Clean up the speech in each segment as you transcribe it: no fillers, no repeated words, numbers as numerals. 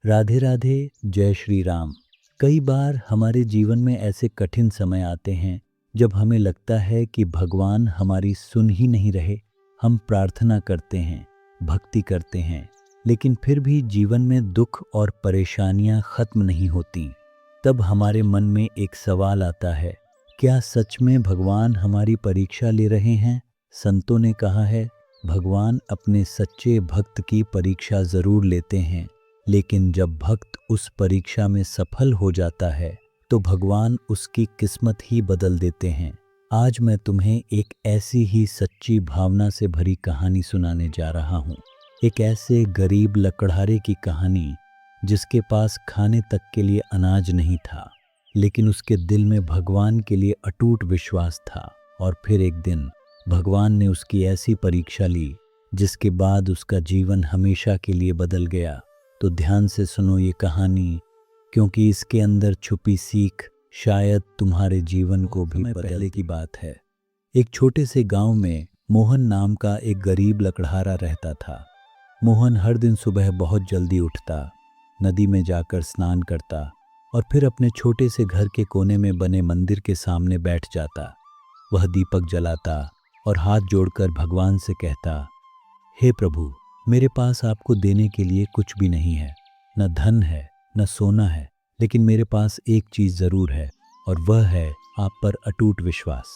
राधे राधे। जय श्री राम। कई बार हमारे जीवन में ऐसे कठिन समय आते हैं जब हमें लगता है कि भगवान हमारी सुन ही नहीं रहे। हम प्रार्थना करते हैं, भक्ति करते हैं, लेकिन फिर भी जीवन में दुख और परेशानियां खत्म नहीं होती। तब हमारे मन में एक सवाल आता है, क्या सच में भगवान हमारी परीक्षा ले रहे हैं? संतों ने कहा है, भगवान अपने सच्चे भक्त की परीक्षा जरूर लेते हैं, लेकिन जब भक्त उस परीक्षा में सफल हो जाता है तो भगवान उसकी किस्मत ही बदल देते हैं। आज मैं तुम्हें एक ऐसी ही सच्ची भावना से भरी कहानी सुनाने जा रहा हूँ। एक ऐसे गरीब लकड़हारे की कहानी जिसके पास खाने तक के लिए अनाज नहीं था, लेकिन उसके दिल में भगवान के लिए अटूट विश्वास था। और फिर एक दिन भगवान ने उसकी ऐसी परीक्षा ली जिसके बाद उसका जीवन हमेशा के लिए बदल गया। तो ध्यान से सुनो ये कहानी, क्योंकि इसके अंदर छुपी सीख शायद तुम्हारे जीवन को भी पहले की बात है। एक छोटे से गांव में मोहन नाम का एक गरीब लकड़हारा रहता था। मोहन हर दिन सुबह बहुत जल्दी उठता, नदी में जाकर स्नान करता और फिर अपने छोटे से घर के कोने में बने मंदिर के सामने बैठ जाता। वह दीपक जलाता और हाथ जोड़कर भगवान से कहता, हे प्रभु, मेरे पास आपको देने के लिए कुछ भी नहीं है, न धन है, न सोना है, लेकिन मेरे पास एक चीज जरूर है और वह है आप पर अटूट विश्वास।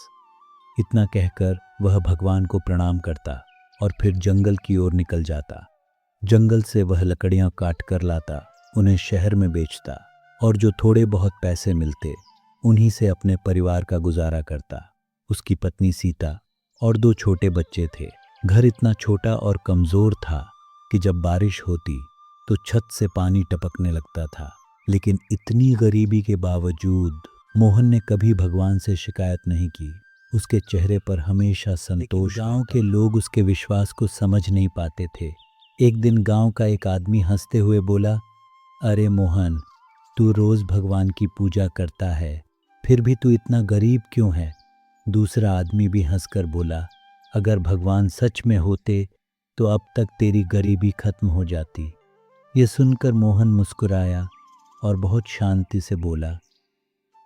इतना कहकर वह भगवान को प्रणाम करता और फिर जंगल की ओर निकल जाता। जंगल से वह लकड़ियां काट कर लाता, उन्हें शहर में बेचता और जो थोड़े बहुत पैसे मिलते उन्हीं से अपने परिवार का गुजारा करता। उसकी पत्नी सीता और दो छोटे बच्चे थे। घर इतना छोटा और कमजोर था कि जब बारिश होती तो छत से पानी टपकने लगता था। लेकिन इतनी गरीबी के बावजूद मोहन ने कभी भगवान से शिकायत नहीं की। उसके चेहरे पर हमेशा संतोष। गांव के लोग उसके विश्वास को समझ नहीं पाते थे। एक दिन गांव का एक आदमी हंसते हुए बोला, अरे मोहन, तू रोज भगवान की पूजा करता है, फिर भी तू इतना गरीब क्यों है? दूसरा आदमी भी हंसकर बोला, अगर भगवान सच में होते तो अब तक तेरी गरीबी खत्म हो जाती। ये सुनकर मोहन मुस्कुराया और बहुत शांति से बोला,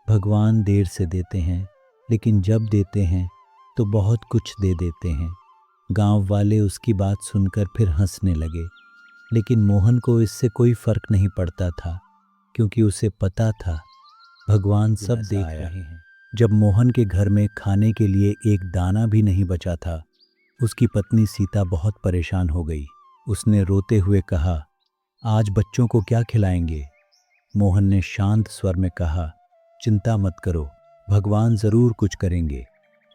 भगवान देर से देते हैं, लेकिन जब देते हैं तो बहुत कुछ दे देते हैं। गांव वाले उसकी बात सुनकर फिर हंसने लगे, लेकिन मोहन को इससे कोई फर्क नहीं पड़ता था, क्योंकि उसे पता था भगवान सब देख रहे हैं। जब मोहन के घर में खाने के लिए एक दाना भी नहीं बचा था, उसकी पत्नी सीता बहुत परेशान हो गई। उसने रोते हुए कहा, आज बच्चों को क्या खिलाएंगे? मोहन ने शांत स्वर में कहा, चिंता मत करो, भगवान जरूर कुछ करेंगे।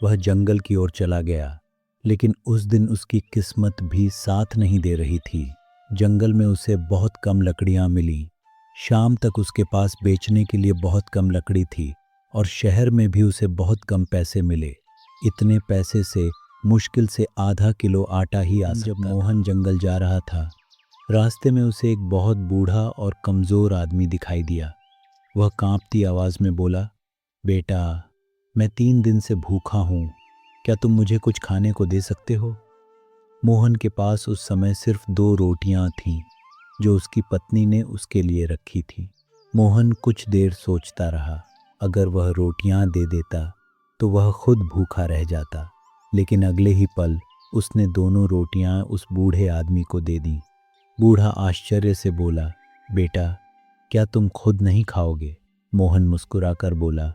वह जंगल की ओर चला गया, लेकिन उस दिन उसकी किस्मत भी साथ नहीं दे रही थी। जंगल में उसे बहुत कम लकड़ियां मिली। शाम तक उसके पास बेचने के लिए बहुत कम लकड़ी थी और शहर में भी उसे बहुत कम पैसे मिले। इतने पैसे से मुश्किल से आधा किलो आटा ही आ सकता। जब मोहन जंगल जा रहा था, रास्ते में उसे एक बहुत बूढ़ा और कमज़ोर आदमी दिखाई दिया। वह कांपती आवाज़ में बोला, बेटा, मैं 3 दिन से भूखा हूँ, क्या तुम मुझे कुछ खाने को दे सकते हो? मोहन के पास उस समय सिर्फ 2 रोटियां थीं जो उसकी पत्नी ने उसके लिए रखी थी। मोहन कुछ देर सोचता रहा। अगर वह रोटियां दे देता तो वह खुद भूखा रह जाता, लेकिन अगले ही पल उसने दोनों रोटियां उस बूढ़े आदमी को दे दी। बूढ़ा आश्चर्य से बोला, बेटा, क्या तुम खुद नहीं खाओगे? मोहन मुस्कुराकर बोला,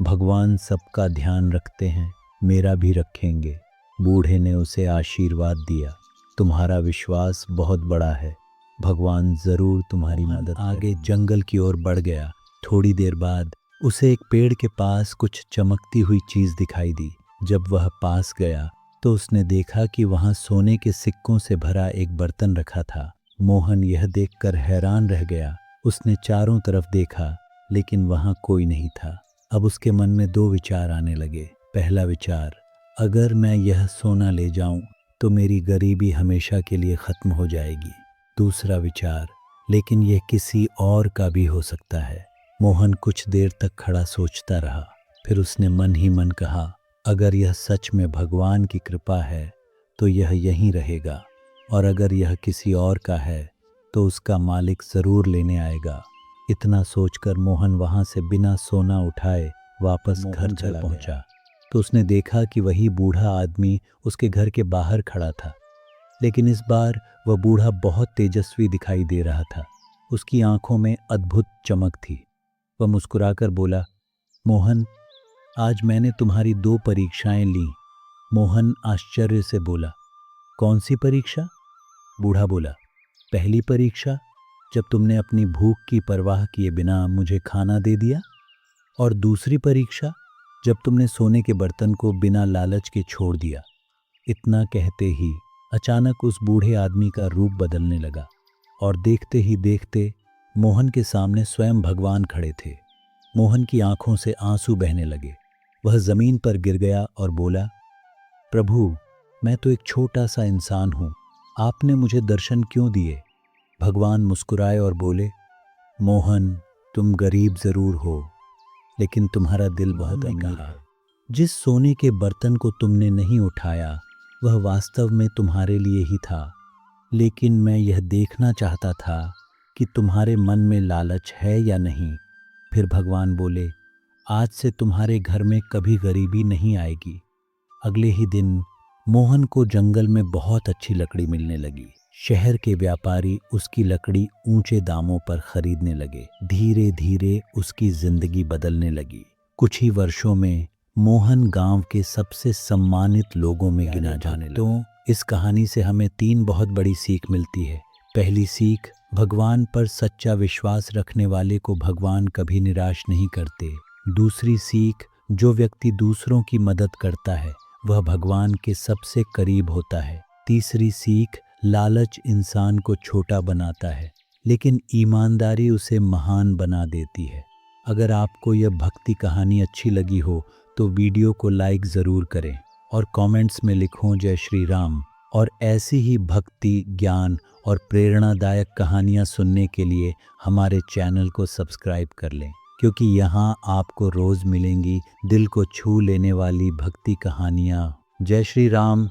भगवान सबका ध्यान रखते हैं, मेरा भी रखेंगे। बूढ़े ने उसे आशीर्वाद दिया, तुम्हारा विश्वास बहुत बड़ा है, भगवान जरूर तुम्हारी मदद। आगे जंगल की ओर बढ़ गया। थोड़ी देर बाद उसे एक पेड़ के पास कुछ चमकती हुई चीज दिखाई दी। जब वह पास गया तो उसने देखा कि वहां सोने के सिक्कों से भरा एक बर्तन रखा था। मोहन यह देखकर हैरान रह गया। उसने चारों तरफ देखा, लेकिन वहां कोई नहीं था। अब उसके मन में 2 विचार आने लगे। पहला विचार, अगर मैं यह सोना ले जाऊं तो मेरी गरीबी हमेशा के लिए खत्म हो जाएगी। दूसरा विचार, लेकिन यह किसी और का भी हो सकता है। मोहन कुछ देर तक खड़ा सोचता रहा। फिर उसने मन ही मन कहा, अगर यह सच में भगवान की कृपा है तो यह यहीं रहेगा, और अगर यह किसी और का है तो उसका मालिक ज़रूर लेने आएगा। इतना सोचकर मोहन वहाँ से बिना सोना उठाए वापस घर चला पहुँचा तो उसने देखा कि वही बूढ़ा आदमी उसके घर के बाहर खड़ा था। लेकिन इस बार वह बूढ़ा बहुत तेजस्वी दिखाई दे रहा था। उसकी आंखों में अद्भुत चमक थी। वह मुस्कुराकर बोला, मोहन, आज मैंने तुम्हारी 2 परीक्षाएं ली। मोहन आश्चर्य से बोला, कौन सी परीक्षा? बूढ़ा बोला, पहली परीक्षा जब तुमने अपनी भूख की परवाह किए बिना मुझे खाना दे दिया, और दूसरी परीक्षा जब तुमने सोने के बर्तन को बिना लालच के छोड़ दिया। इतना कहते ही अचानक उस बूढ़े आदमी का रूप बदलने लगा और देखते ही देखते मोहन के सामने स्वयं भगवान खड़े थे। मोहन की आंखों से आंसू बहने लगे। वह जमीन पर गिर गया और बोला, प्रभु, मैं तो एक छोटा सा इंसान हूँ, आपने मुझे दर्शन क्यों दिए? भगवान मुस्कुराए और बोले, मोहन, तुम गरीब जरूर हो, लेकिन तुम्हारा दिल बहुत अमीर है। जिस सोने के बर्तन को तुमने नहीं उठाया वह वास्तव में तुम्हारे लिए ही था, लेकिन मैं यह देखना चाहता था कि तुम्हारे मन में लालच है या नहीं। फिर भगवान बोले, आज से तुम्हारे घर में कभी गरीबी नहीं आएगी। अगले ही दिन मोहन को जंगल में बहुत अच्छी लकड़ी मिलने लगी। शहर के व्यापारी उसकी लकड़ी ऊंचे दामों पर खरीदने लगे। धीरे धीरे उसकी जिंदगी बदलने लगी। कुछ ही वर्षों में मोहन गांव के सबसे सम्मानित लोगों में गिना जाने लगा। तो इस कहानी से हमें 3 बहुत बड़ी सीख मिलती है। पहली सीख, भगवान पर सच्चा विश्वास रखने वाले को भगवान कभी निराश नहीं करते। दूसरी सीख, जो व्यक्ति दूसरों की मदद करता है वह भगवान के सबसे करीब होता है। तीसरी सीख, लालच इंसान को छोटा बनाता है, लेकिन ईमानदारी उसे महान बना देती है। अगर आपको यह भक्ति कहानी अच्छी लगी हो तो वीडियो को लाइक ज़रूर करें और कमेंट्स में लिखो जय श्री राम। और ऐसी ही भक्ति, ज्ञान और प्रेरणादायक कहानियाँ सुनने के लिए हमारे चैनल को सब्सक्राइब कर लें, क्योंकि यहाँ आपको रोज़ मिलेंगी दिल को छू लेने वाली भक्ति कहानियाँ। जय श्री राम।